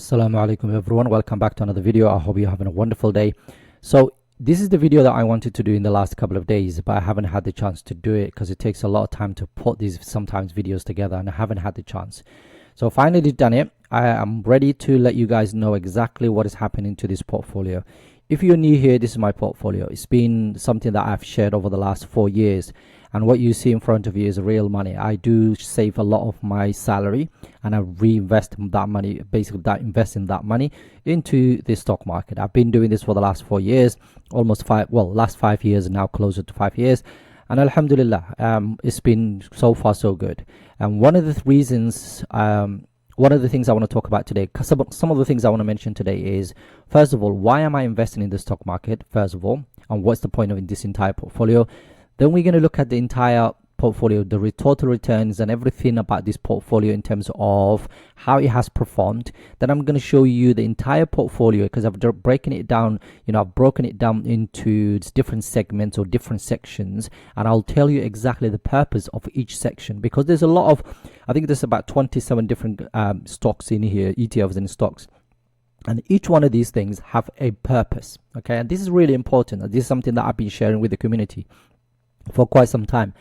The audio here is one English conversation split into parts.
Assalamu Alaikum everyone, welcome back to another video. I hope you're having a wonderful day. So this is the video that I wanted to do in the last couple of days, but I haven't had the chance to do it because it takes a lot of time to put these sometimes videos together, and I haven't had the chance. So finally done it. I am ready to let you guys know exactly what is happening to this portfolio. If you're new here, this is my portfolio. It's been something that I've shared over the last 4 years, and what you see in front of you is real money. I do save a lot of my salary and I reinvest that money, basically investing that money into the stock market. I've been doing this for the last 4 years, last 5 years, now closer to 5 years, and alhamdulillah, it's been so far so good. And one of the reasons, one of the things I want to talk about today, because some of the things I want to mention today is, first of all, why am I investing in the stock market, first of all, and what's the point of this entire portfolio. Then we're going to look at the entire portfolio, the total returns and everything about this portfolio in terms of how it has performed. Then I'm going to show you the entire portfolio because I've broken it down into different segments or different sections, and I'll tell you exactly the purpose of each section, because there's a lot of, I think there's about 27 different stocks in here, ETFs and stocks. And each one of these things have a purpose, okay? And this is really important. This is something that I've been sharing with the community for quite some time.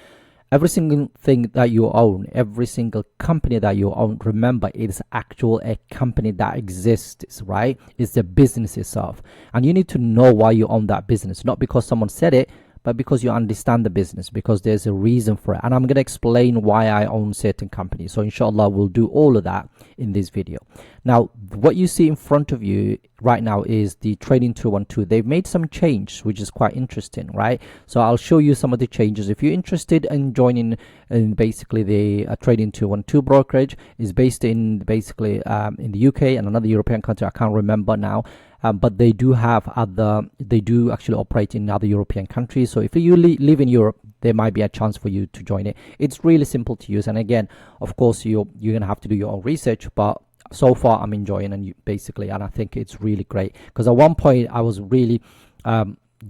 Every single thing that you own, every single company that you own, remember, it is a company that exists, right? It's the business itself, and you need to know why you own that business, not because someone said it, but because you understand the business, because there's a reason for it. And I'm going to explain why I own certain companies. So inshallah, we'll do all of that in this video. Now, what you see in front of you right now is the Trading 212. They've made some change, which is quite interesting, right? So I'll show you some of the changes. If you're interested in joining in basically the Trading 212 brokerage, is based in basically in the UK and another European country. I can't remember now. But they do actually operate in other European countries. So if you live in Europe, there might be a chance for you to join it. It's really simple to use. And again, of course, you're going to have to do your own research, but so far I'm enjoying and I think it's really great. Because at one point I was really,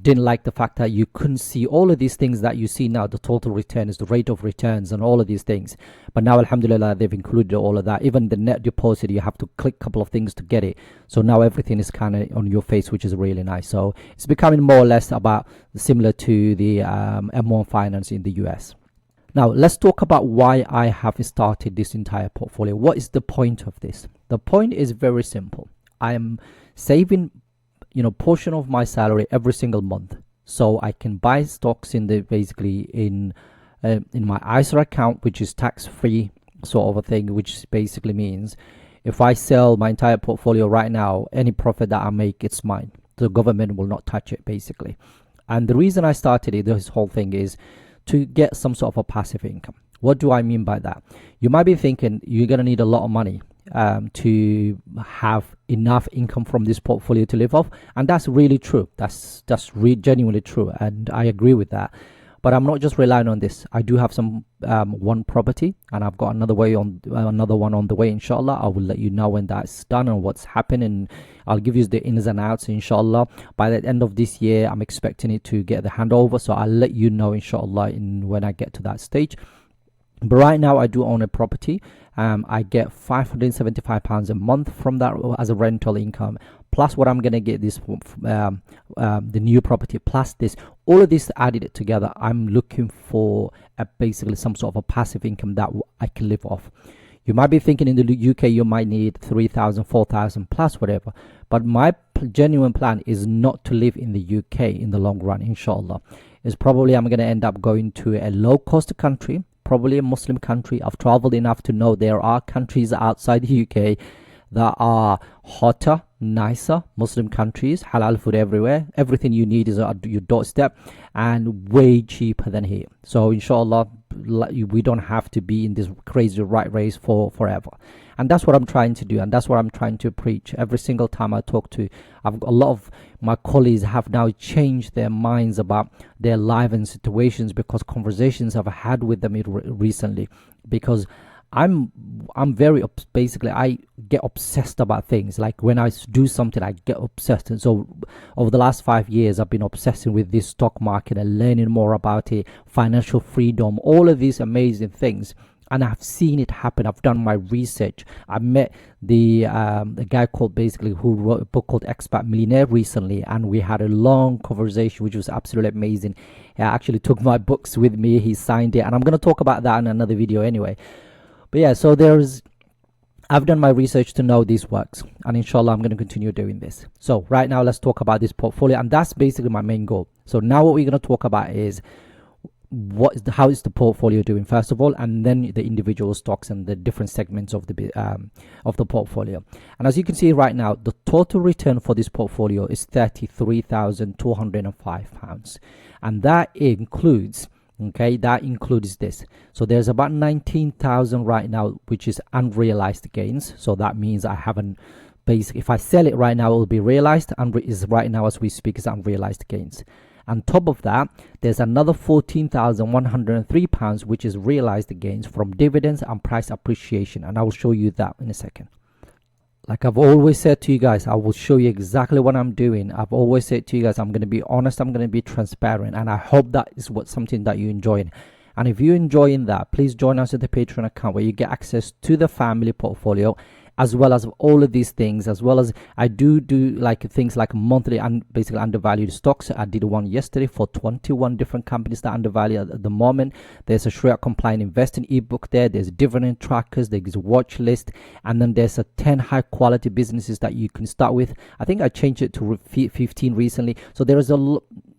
didn't like the fact that you couldn't see all of these things that you see now, the total returns, the rate of returns, and all of these things. But now alhamdulillah, they've included all of that. Even the net deposit, you have to click a couple of things to get it. So now everything is kind of on your face, which is really nice. So it's becoming more or less about similar to the M1 Finance in the US. Now let's talk about why I have started this entire portfolio. What is the point of this? The point is very simple. I am saving portion of my salary every single month, so I can buy stocks in my ISA account, which is tax-free sort of a thing, which basically means if I sell my entire portfolio right now, any profit that I make, it's mine. The government will not touch it, basically. And the reason I started this whole thing is to get some sort of a passive income. What do I mean by that? You might be thinking you're going to need a lot of money to have enough income from this portfolio to live off, and that's really true. That's genuinely true, and I agree with that. But I'm not just relying on this. I do have some one property, and I've got another one on the way. Inshallah, I will let you know when that's done and what's happening. I'll give you the ins and outs. Inshallah, by the end of this year, I'm expecting it to get the handover. So I'll let you know, inshallah, when I get to that stage. But right now, I do own a property. I get £575 a month from that as a rental income, plus what I'm going to get this the new property, plus this, all of this added together. I'm looking for basically some sort of a passive income that I can live off. You might be thinking in the UK you might need 3,000, 4,000 plus whatever, but my genuine plan is not to live in the UK in the long run. Inshallah, is probably I'm going to end up going to a low-cost country, probably a Muslim country. I've traveled enough to know there are countries outside the UK that are hotter, nicer Muslim countries, halal food everywhere. Everything you need is at your doorstep and way cheaper than here. So inshallah, we don't have to be in this crazy rat race forever. And that's what I'm trying to do, and that's what I'm trying to preach every single time I talk to. A lot of my colleagues have now changed their minds about their life and situations because conversations I've had with them recently. Because I'm very basically I get obsessed about things. Like when I do something, I get obsessed. And so over the last 5 years, I've been obsessing with this stock market and learning more about it, financial freedom, all of these amazing things. and I've seen it happen. I've done my research. I met the guy called basically who wrote a book called Expat Millionaire recently, and we had a long conversation which was absolutely amazing. He actually took my books with me, he signed it, and I'm going to talk about that in another video anyway. But yeah, so I've done my research to know this works, and inshallah I'm going to continue doing this. So right now let's talk about this portfolio, and that's basically my main goal. So now what we're going to talk about is how is the portfolio doing first of all, and then the individual stocks and the different segments of the portfolio. And as you can see right now, the total return for this portfolio is £33,205, and that includes this. So there's about 19,000 right now, which is unrealized gains. So that means I haven't basically, if I sell it right now, it will be realized, and is right now as we speak is unrealized gains. On top of that, there's another £14,103, which is realized gains from dividends and price appreciation, and I will show you that in a second. Like I've always said to you guys, I will show you exactly what I'm doing. I've always said to you guys, I'm going to be honest, I'm going to be transparent, and I hope that is something that you're enjoying. And if you're enjoying that, please join us at the Patreon account where you get access to the family portfolio, as well as all of these things, as well as I do like things like monthly and basically undervalued stocks. I did one yesterday for 21 different companies that are undervalued at the moment. There's a Shariah-compliant investing ebook there. There's dividend trackers. There's a watch list, and then there's a 10 high quality businesses that you can start with. I think I changed it to 15 recently. So there is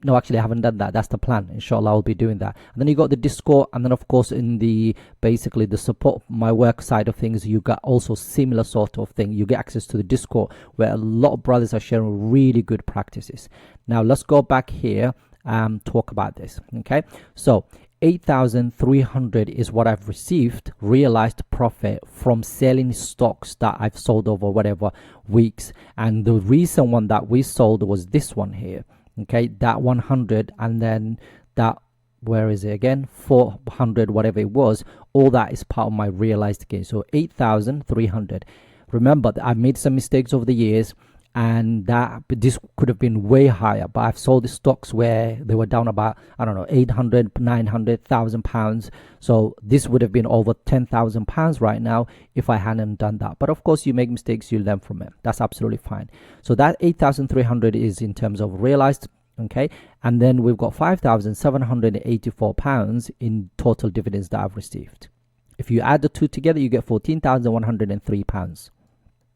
no, actually I haven't done that. That's the plan. Inshallah, I'll be doing that. And then you got the Discord, and then of course in the basically the support my work side of things, you got also similar sort of thing. You get access to the Discord where a lot of brothers are sharing really good practices. Now let's go back here and talk about this. Okay, so 8,300 is what I've received realized profit from selling stocks that I've sold over whatever weeks, and the recent one that we sold was this one here. Okay, that 100, and then that, where is it again, 400, whatever it was, all that is part of my realized gain. So 8,300. Remember that I made some mistakes over the years, and this could have been way higher, but I've sold the stocks where they were down about, I don't know, 800, 900, £1,000. So this would have been over £10,000 right now if I hadn't done that. But of course, you make mistakes, you learn from it. That's absolutely fine. So that 8,300 is in terms of realized. Okay, and then we've got £5,784 in total dividends that I've received. If you add the two together, you get £14,103.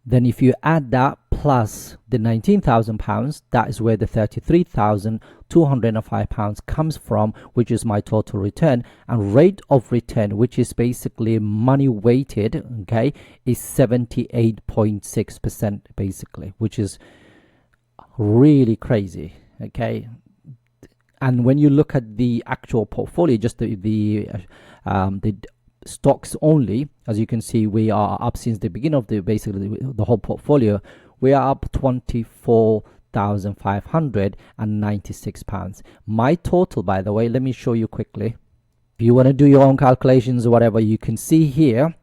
Then if you add that plus the £19,000, that is where the £33,205 comes from, which is my total return. And rate of return, which is basically money weighted, okay, is 78.6% basically, which is really crazy. Okay, and when you look at the actual portfolio, just the stocks only, as you can see, we are up since the beginning of basically the whole portfolio. We are up £24,596. My total, by the way, let me show you quickly. If you want to do your own calculations or whatever, you can see here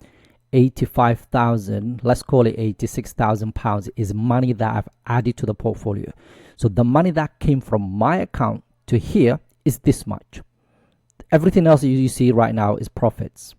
85,000, let's call it £86,000 is money that I've added to the portfolio. So the money that came from my account to here is this much. Everything else you see right now is profits,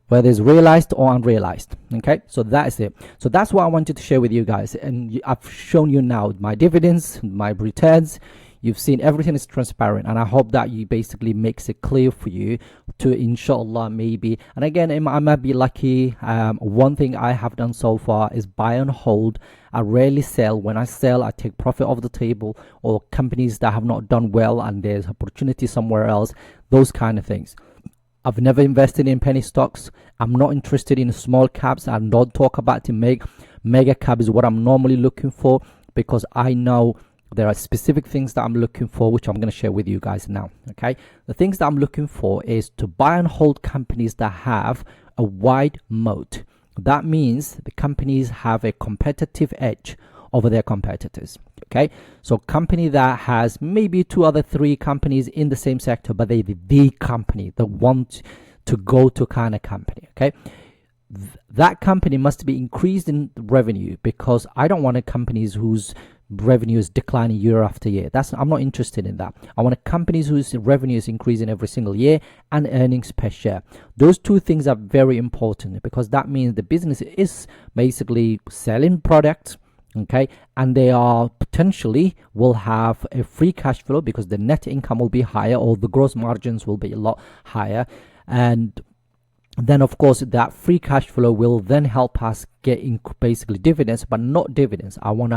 whether it's realized or unrealized. Okay, so that is it. So that's what I wanted to share with you guys, and I've shown you now my dividends, my returns. You've seen everything is transparent, and I hope that you basically makes it clear for you to, inshallah, maybe, and again, I might be lucky. One thing I have done so far is buy and hold. I rarely sell. When I sell, I take profit off the table, or companies that have not done well and there's opportunity somewhere else, those kind of things. I've never invested in penny stocks. I'm not interested in small caps. I don't talk about to make mega cap is what I'm normally looking for, because I know there are specific things that I'm looking for, which I'm going to share with you guys now. Okay, the things that I'm looking for is to buy and hold companies that have a wide moat. That means the companies have a competitive edge over their competitors. Okay, so company that has maybe 2 or 3 companies in the same sector, but they're the company, the want to go to kind of company. Okay, that company must be increased in revenue, because I don't want a companies whose revenue is declining year after year. I'm not interested in that. I want companies whose revenue is increasing every single year and earnings per share. Those two things are very important, because that means the business is basically selling products, okay, and they are potentially will have a free cash flow because the net income will be higher, or the gross margins will be a lot higher. And then of course that free cash flow will then help us get in basically dividends, but not dividends. I want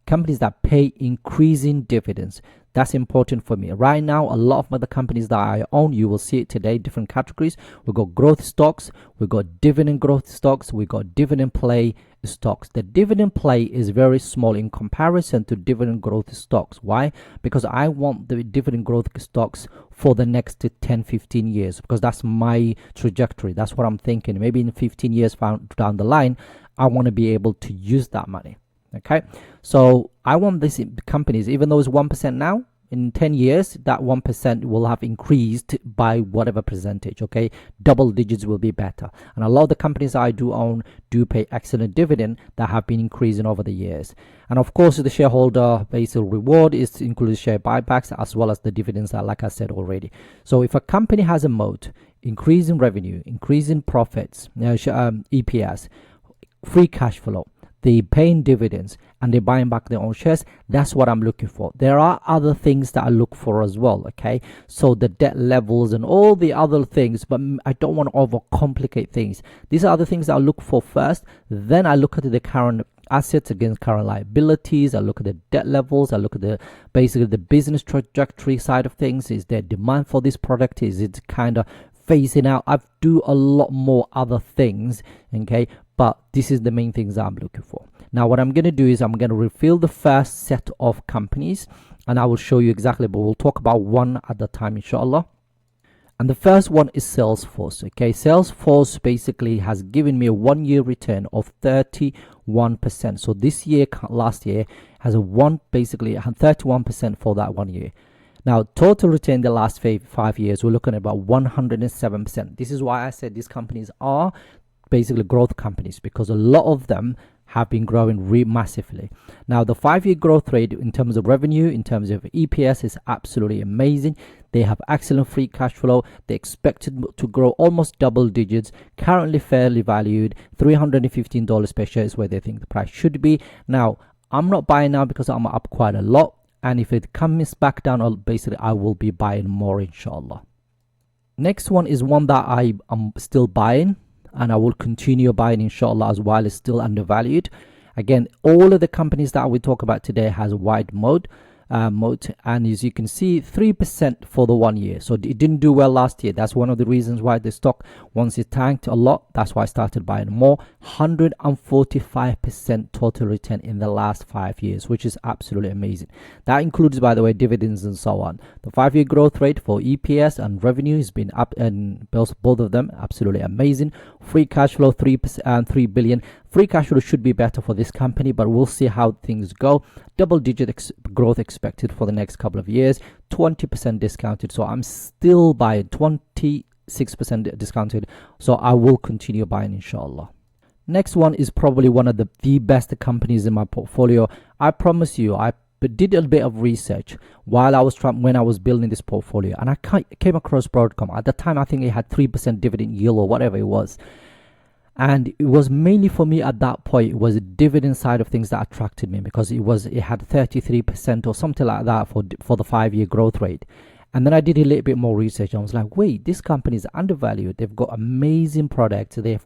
companies that pay increasing dividends. That's important for me. Right now, a lot of other companies that I own, you will see it today, different categories. We've got growth stocks, we've got dividend growth stocks, we've got dividend play stocks. The dividend play is very small in comparison to dividend growth stocks. Why? Because I want the dividend growth stocks for the next 10-15 years, because that's my trajectory. That's what I'm thinking. Maybe in 15 years down the line, I want to be able to use that money. Okay, so I want these companies, even though it's 1% now, in 10 years that 1% will have increased by whatever percentage. Okay, double digits will be better. And a lot of the companies I do own do pay excellent dividend that have been increasing over the years. And of course the shareholder basic reward is includes share buybacks as well as the dividends that, like I said already. So if a company has a moat, increasing revenue, increasing profits, EPS, free cash flow, they paying dividends, and they're buying back their own shares, that's what I'm looking for. There are other things that I look for as well, okay? So the debt levels and all the other things, but I don't want to overcomplicate things. These are the things that I look for first. Then I look at the current assets against current liabilities. I look at the debt levels. I look at the basically the business trajectory side of things. Is there demand for this product? Is it kind of phasing out? I do a lot more other things, okay? But this is the main things that I'm looking for. Now what I'm going to do is I'm going to reveal the first set of companies, and I will show you exactly, but we'll talk about one at a time, inshallah. And the first one is Salesforce. Okay, Salesforce basically has given me a 1 year return of 31%. So this year, last year, has basically 31% for that 1 year. Now, total return the last 5 years, we're looking at about 107%. This is why I said these companies are basically growth companies, because a lot of them have been growing massively. Now the 5-year growth rate in terms of revenue, in terms of EPS, is absolutely amazing. They have excellent free cash flow. They expected to grow almost double digits. Currently fairly valued, $315 per share is where they think the price should be. Now I'm not buying now because I'm up quite a lot, and if it comes back down, basically I will be buying more, inshallah. Next one is one that I am still buying, and I will continue buying, inshallah, as while it's still undervalued. Again, all of the companies that we talk about today has a wide moat, and as you can see, 3% for the 1 year. So it didn't do well last year. That's one of the reasons why the stock, once it tanked a lot, that's why I started buying more. 145% total return in the last 5 years, which is absolutely amazing. That includes, by the way, dividends and so on. The 5-year growth rate for EPS and revenue has been up, and both of them absolutely amazing. Free cash flow 3% and 3 billion. Free cash flow should be better for this company, but we'll see how things go. Double digit growth expected for the next couple of years. 20% discounted, so I'm still buying. 26% discounted, so I will continue buying, inshallah. Next one is probably one of the best companies in my portfolio. I promise you, I did a bit of research while I was when I was building this portfolio, and I came across Broadcom. At the time, I think it had 3% dividend yield or whatever it was. And it was mainly for me at that point, it was the dividend side of things that attracted me, because it had 33% or something like that for the 5-year growth rate. And then I did a little bit more research. I was like, wait, this company is undervalued. They've got amazing products. They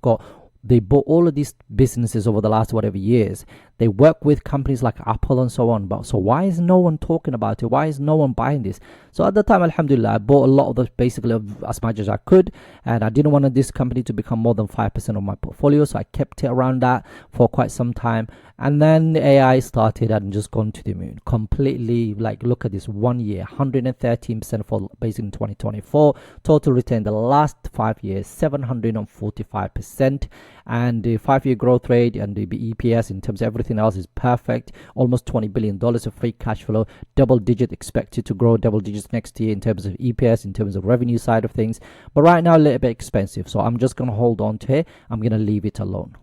bought all of these businesses over the last whatever years. They work with companies like Apple and so on. But so why is no one talking about it? Why is no one buying this? So at the time, alhamdulillah, I bought a lot of those, basically as much as I could. And I didn't want this company to become more than 5% of my portfolio. So I kept it around that for quite some time. And then AI started and just gone to the moon. Completely, like, look at this 1 year, 113% for basically in 2024. Total return the last 5 years, 745%. And the 5-year growth rate and the EPS in terms of everything else is perfect. Almost $20 billion of free cash flow. Double digit, expected to grow double digits next year in terms of EPS, in terms of revenue side of things. But right now, a little bit expensive. So I'm just going to hold on to it. I'm going to leave it alone.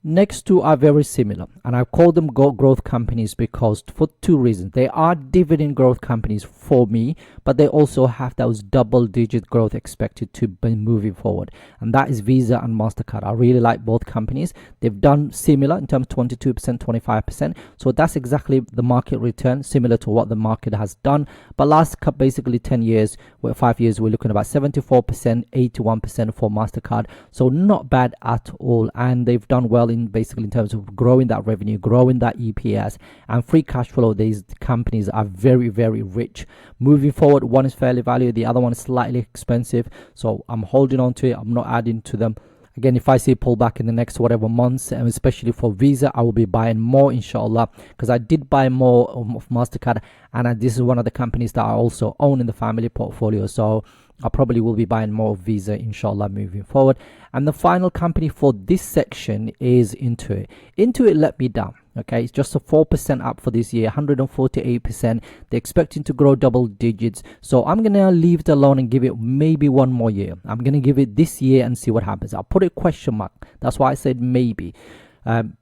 Next two are very similar, and I call them growth companies because for two reasons. They are dividend growth companies for me, but they also have those double-digit growth expected to be moving forward, and that is Visa and MasterCard. I really like both companies. They've done similar in terms of 22%, 25%, so that's exactly the market return, similar to what the market has done. But last basically 10 years, 5 years, we're looking at about 74%, 81% for MasterCard, so not bad at all, and they've done well basically in terms of growing that revenue, growing that EPS and free cash flow. These companies are very, very rich. Moving forward, one is fairly valued, the other one is slightly expensive, so I'm holding on to it. I'm not adding to them. Again, if I see pullback in the next whatever months, and especially for Visa, I will be buying more, inshallah, because I did buy more of MasterCard, and this is one of the companies that I also own in the family portfolio, so I probably will be buying more of Visa, inshallah, moving forward. And the final company for this section is Intuit. Intuit let me down. Okay, it's just a 4% up for this year, 148%. They're expecting to grow double digits. So I'm going to leave it alone and give it maybe one more year. I'm going to give it this year and see what happens. I'll put a question mark. That's why I said maybe.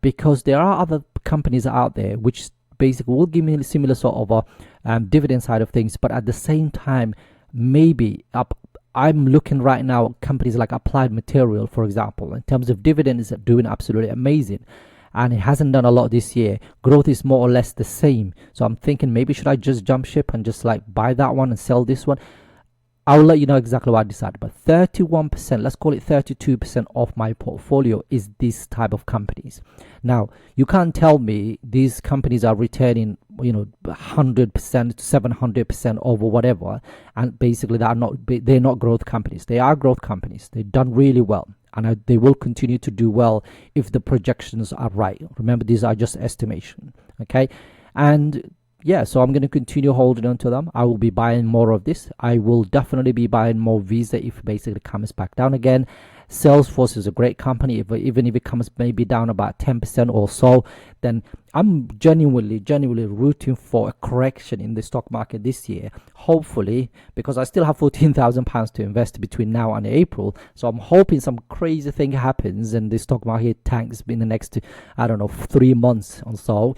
Because there are other companies out there which basically will give me a similar sort of a dividend side of things. But at the same time, maybe I'm looking right now at companies like Applied Material, for example. In terms of dividends, are doing absolutely amazing. And it hasn't done a lot this year. Growth is more or less the same. So I'm thinking maybe should I just jump ship and just like buy that one and sell this one? I'll let you know exactly what I decided. But 31%, let's call it 32% of my portfolio is this type of companies. Now, you can't tell me these companies are returning, 100%, 700% over whatever. And basically they're not growth companies. They are growth companies. They've done really well. And they will continue to do well if the projections are right. Remember, these are just estimation. Okay. And yeah, so I'm going to continue holding on to them. I will be buying more of this. I will definitely be buying more Visa if it basically comes back down again. Salesforce is a great company. Even if it comes maybe down about 10% or so, then I'm genuinely rooting for a correction in the stock market this year. Hopefully, because I still have £14,000 to invest between now and April. So I'm hoping some crazy thing happens and the stock market tanks in the next, 3 months or so.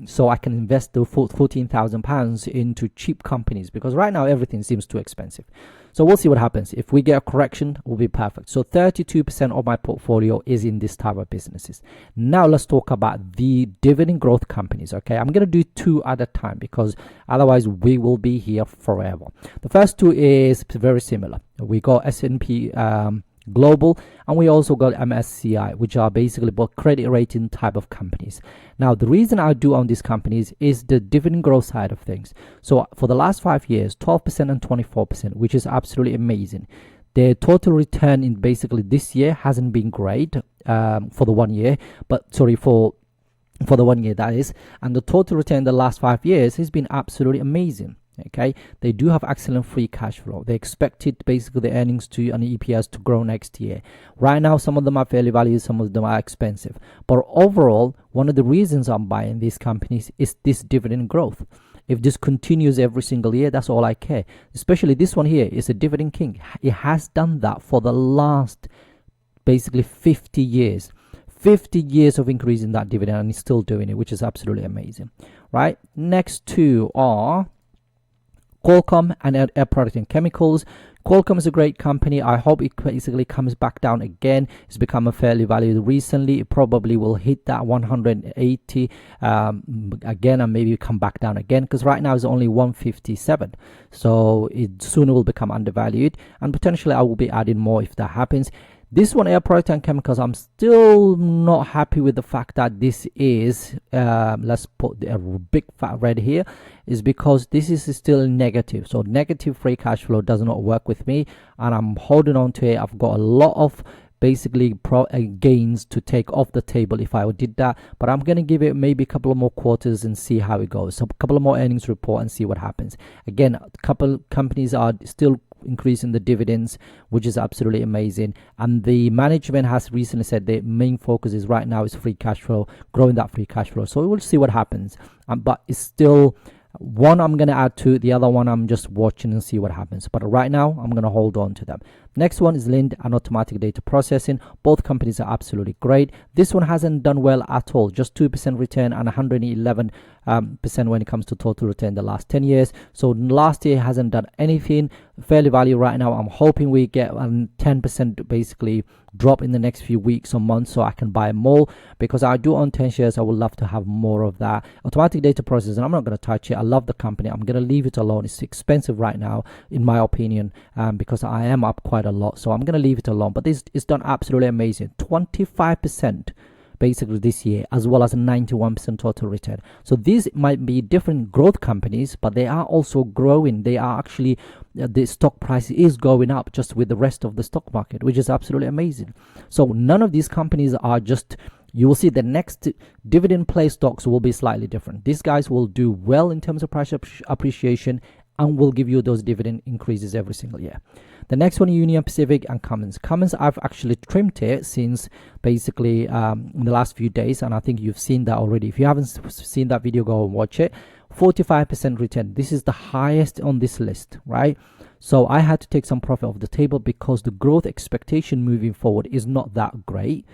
So I can invest the £14,000 into cheap companies, because right now everything seems too expensive. So we'll see what happens. If we get a correction, it will be perfect. So 32% of my portfolio is in this type of businesses. Now let's talk about the dividend growth companies. Okay, I'm going to do two at a time because otherwise we will be here forever. The first two is very similar. We got S&P Global, and we also got MSCI, which are basically both credit rating type of companies. Now, the reason I do own these companies is the dividend growth side of things. So for the last 5 years, 12% and 24%, which is absolutely amazing. Their total return in basically this year hasn't been great for the 1 year, but sorry, for the 1 year that is, and the total return in the last 5 years has been absolutely amazing. Okay, they do have excellent free cash flow. They expected basically the earnings to and the EPS to grow next year. Right now, some of them are fairly valued, some of them are expensive. But overall, one of the reasons I'm buying these companies is this dividend growth. If this continues every single year, that's all I care. Especially this one here is a dividend king. It has done that for the last basically 50 years. 50 years of increasing that dividend, and it's still doing it, which is absolutely amazing. Right? Next two are Qualcomm and Air Products and Chemicals. Qualcomm is a great company. I hope it basically comes back down again. It's become a fairly valued recently. It probably will hit that 180 again and maybe come back down again, because right now it's only 157. So it soon will become undervalued, and potentially I will be adding more if that happens. This one, Air Products and Chemicals, I'm still not happy with the fact that this is, let's put a big fat red here, is because this is still negative. So negative free cash flow does not work with me, and I'm holding on to it. I've got a lot of basically gains to take off the table if I did that, but I'm going to give it maybe a couple of more quarters and see how it goes. So a couple of more earnings report and see what happens. Again, a couple companies are still increasing the dividends, which is absolutely amazing, and the management has recently said their main focus is right now is free cash flow, growing that free cash flow. So we'll see what happens, but it's still one I'm going to add to, the other one I'm just watching and see what happens. But right now I'm going to hold on to them. Next one is Lind and automatic data processing. Both companies are absolutely great. This one hasn't done well at all, just 2% return and 111% when it comes to total return the last 10 years. So last year hasn't done anything. Fairly value right now, I'm hoping we get a 10% basically drop in the next few weeks or months so I can buy more, because I do own 10 shares. I would love to have more of that. Automatic data processing, I'm not going to touch it. I love the company. I'm going to leave it alone. It's expensive right now in my opinion, because I am up quite a lot, so I'm going to leave it alone. But this is done absolutely amazing, 25% basically this year, as well as a 91% total return. So these might be different growth companies, but they are also growing. They are actually, the stock price is going up just with the rest of the stock market, which is absolutely amazing. So none of these companies are just, you will see the next dividend play stocks will be slightly different. These guys will do well in terms of price appreciation and will give you those dividend increases every single year. The next one, Union Pacific and Cummins. Cummins, I've actually trimmed it since basically in the last few days, and I think you've seen that already. If you haven't seen that video, go and watch it. 45% return. This is the highest on this list, right? So I had to take some profit off the table because the growth expectation moving forward is not that great.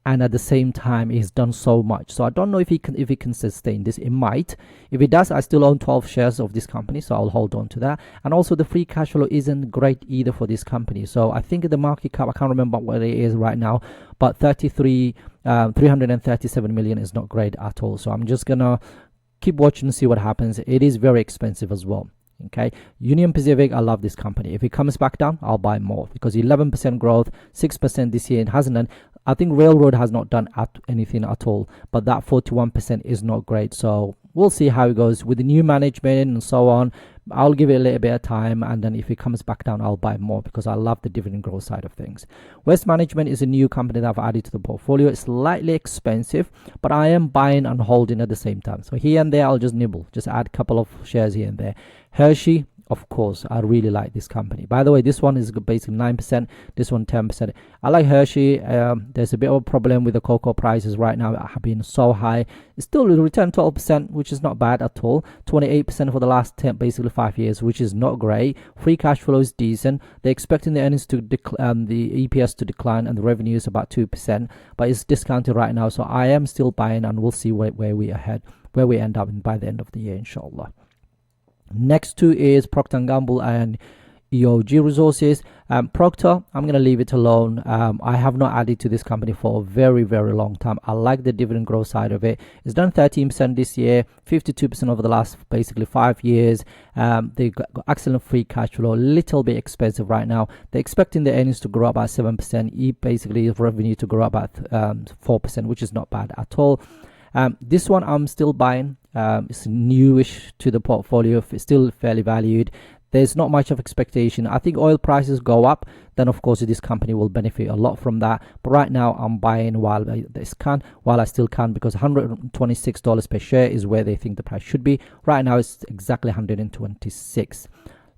And at the same time, he's done so much. So I don't know if he can sustain this. It might. If it does, I still own 12 shares of this company, so I'll hold on to that. And also the free cash flow isn't great either for this company. So I think the market cap, I can't remember what it is right now, but 337 million is not great at all. So I'm just gonna keep watching and see what happens. It is very expensive as well. Okay, Union Pacific, I love this company. If it comes back down, I'll buy more, because 11% growth, 6% this year, it hasn't done. I think Railroad has not done anything at all, but that 41% is not great. So we'll see how it goes with the new management and so on. I'll give it a little bit of time, and then if it comes back down, I'll buy more, because I love the dividend growth side of things. West Management is a new company that I've added to the portfolio. It's slightly expensive, but I am buying and holding at the same time. So here and there, I'll just nibble, just add a couple of shares here and there. Hershey, of course, I really like this company. By the way, this one is basically 9%, this one 10%. I like Hershey. There's a bit of a problem with the cocoa prices right now. It have been so high. It still returned 12%, which is not bad at all. 28% for the last 10, basically 5 years, which is not great. Free cash flow is decent. They're expecting the earnings to the EPS to decline, and the revenue is about 2%, but it's discounted right now. So I am still buying, and we'll see where we end up by the end of the year, inshallah. Next two is Procter & Gamble and EOG Resources. Procter, I'm going to leave it alone. I have not added to this company for a very, very long time. I like the dividend growth side of it. It's done 13% this year, 52% over the last basically 5 years. They got excellent free cash flow, a little bit expensive right now. They're expecting the earnings to grow about 7%, basically revenue to grow about 4%, which is not bad at all. This one I'm still buying. It's newish to the portfolio. It's still fairly valued. There's not much of expectation. I think oil prices go up, then of course this company will benefit a lot from that. But right now I'm buying while I still can, because $126 per share is where they think the price should be. Right now it's exactly 126.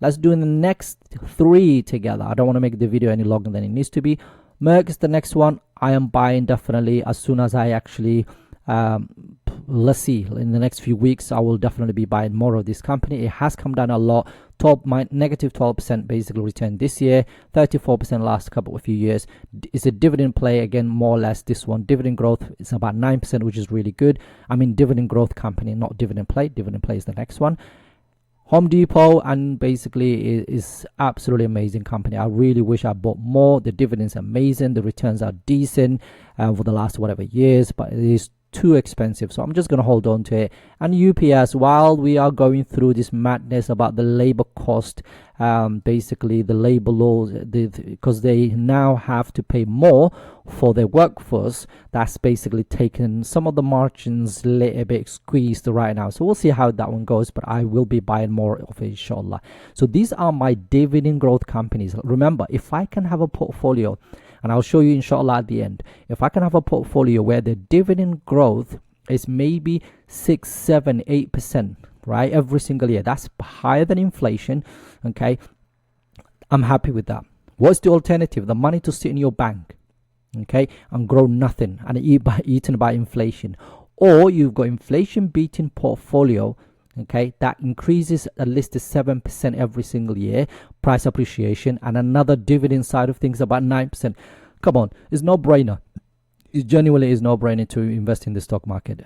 Let's do the next three together. I don't want to make the video any longer than it needs to be. Merck is the next one. I am buying definitely as soon as I actually let's see, in the next few weeks I will definitely be buying more of this company. It has come down a lot. Negative 12% basically return this year, 34% last couple of few years. It's a dividend play again, more or less. This one dividend growth is about 9%, which is really good. I mean dividend growth company, not dividend play. Dividend play is the next one. Home Depot, and basically is absolutely amazing company. I really wish I bought more. The dividends are amazing, the returns are decent for the last whatever years, but it is too expensive, so I'm just going to hold on to it. And UPS, while we are going through this madness about the labor cost, basically the labor laws, because they now have to pay more for their workforce, that's basically taken some of the margins a little bit squeezed right now. So we'll see how that one goes, but I will be buying more of it, inshallah. So these are my dividend growth companies. Remember, if I can have a portfolio, and I'll show you inshallah at the end, if I can have a portfolio where the dividend growth is maybe 6, 7, 8%, right, every single year, that's higher than inflation, okay, I'm happy with that. What's the alternative? The money to sit in your bank, okay, and grow nothing and eaten by inflation. Or you've got inflation beating portfolio, okay, that increases at least 7% every single year, price appreciation, and another dividend side of things about 9%. Come on, it's no brainer. It genuinely is no brainer to invest in the stock market.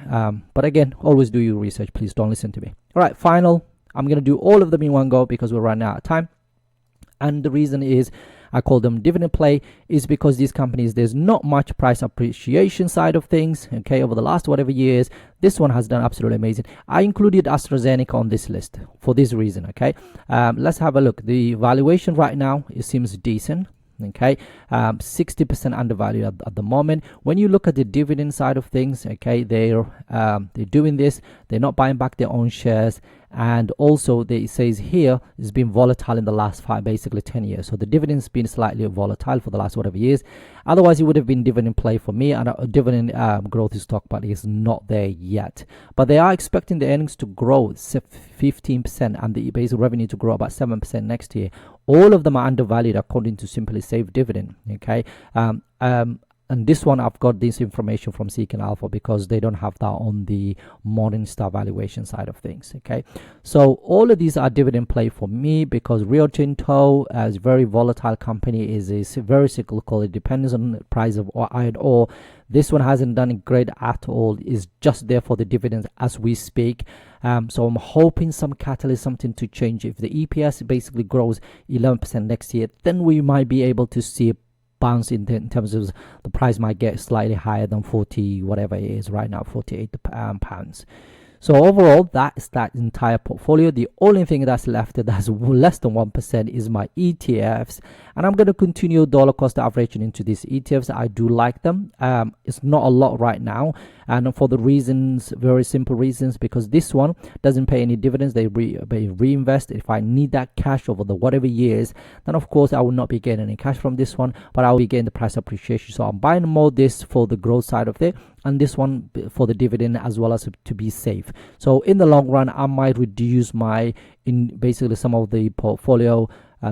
But again, always do your research. Please don't listen to me. All right, final. I'm going to do all of them in one go because we're running out of time. And the reason is I call them dividend play is because these companies, there's not much price appreciation side of things, okay, over the last whatever years. This one has done absolutely amazing. I included AstraZeneca on this list for this reason, okay. Let's have a look. The valuation right now, it seems decent. Okay, 60% undervalued at the moment. When you look at the dividend side of things, okay, they're doing this. They're not buying back their own shares, and also it says here it's been volatile in the last basically 10 years. So the dividend's been slightly volatile for the last whatever years. Otherwise, it would have been dividend play for me, and a dividend growth stock, but it's not there yet. But they are expecting the earnings to grow 15% and the basic revenue to grow about 7% next year. All of them are undervalued according to Simply Safe Dividend. Okay, and this one I've got this information from Seeking Alpha because they don't have that on the Morningstar valuation side of things. Okay, so all of these are dividend play for me because Rio Tinto, as a very volatile company, is very cyclical. It depends on the price of iron ore. This one hasn't done great at all. It's just there for the dividends as we speak. So I'm hoping some catalyst, something to change. If the EPS basically grows 11% next year, then we might be able to see a bounce in terms of the price might get slightly higher than 40, whatever it is right now, 48 pounds. So overall, that's that entire portfolio. The only thing that's left that's less than 1% is my ETFs, and I'm going to continue dollar cost averaging into these ETFs. I do like them. It's not a lot right now, and for the reasons, very simple reasons, because this one doesn't pay any dividends. They reinvest. If I need that cash over the whatever years, then of course I will not be getting any cash from this one, but I will be getting the price appreciation. So I'm buying more this for the growth side of it, and this one for the dividend as well as to be safe. So in the long run, I might reduce basically some of the portfolio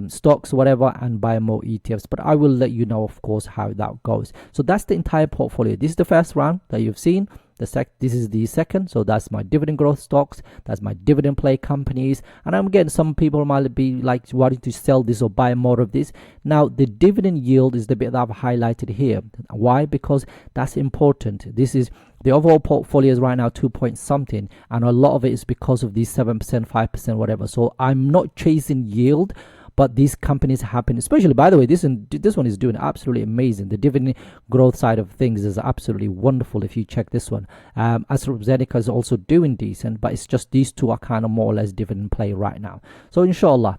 stocks, whatever, and buy more ETFs. But I will let you know, of course, how that goes. So that's the entire portfolio. This is the first round that you've seen. This is the second. So that's my dividend growth stocks. That's my dividend play companies. And I'm getting some people might be like wanting to sell this or buy more of this. Now the dividend yield is the bit that I've highlighted here. Why? Because that's important. This is the overall portfolio is right now 2 point something, and a lot of it is because of these 7%, 5%, whatever. So I'm not chasing yield, but these companies happen, especially, by the way, this one is doing absolutely amazing. The dividend growth side of things is absolutely wonderful if you check this one. AstraZeneca is also doing decent, but it's just these two are kind of more or less dividend play right now. So inshallah,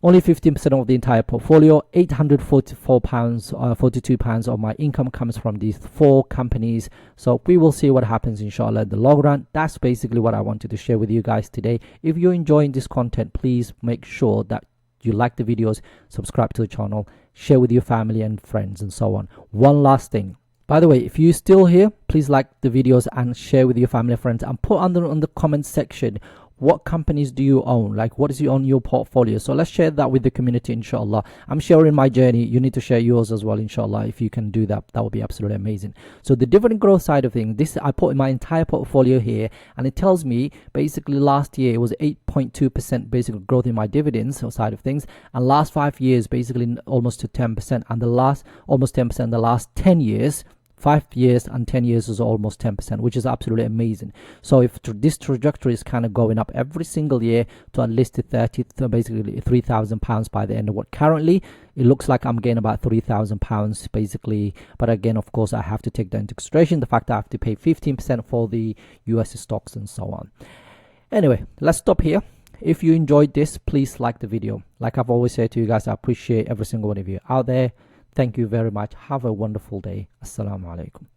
only 15% of the entire portfolio, £844, 42 pounds of my income comes from these 4 companies. So we will see what happens, inshallah, in the long run. That's basically what I wanted to share with you guys today. If you're enjoying this content, please make sure that you like the videos, subscribe to the channel, share with your family and friends and so on. One last thing. By the way, if you're still here, please like the videos and share with your family and friends, and put on the comment section what companies do you own, like what is on your portfolio. So let's share that with the community, inshallah. I'm sharing my journey. You need to share yours as well, inshallah. If you can do that, that would be absolutely amazing. So the dividend growth side of things, this I put in my entire portfolio here, and it tells me basically last year it was 8.2% basically growth in my dividends side of things, and last 5 years basically almost to 10%, and the last almost 10%, the last 10 years, 5 years and 10 years is almost 10%, which is absolutely amazing. So if this trajectory is kind of going up every single year to at least basically £3,000 by the end of what currently it looks like I'm getting about £3,000 basically. But again, of course, I have to take that into consideration, the fact that I have to pay 15% for the US stocks and so on. Anyway, let's stop here. If you enjoyed this, please like the video. Like I've always said to you guys, I appreciate every single one of you out there. Thank you very much. Have a wonderful day. Assalamu Alaikum.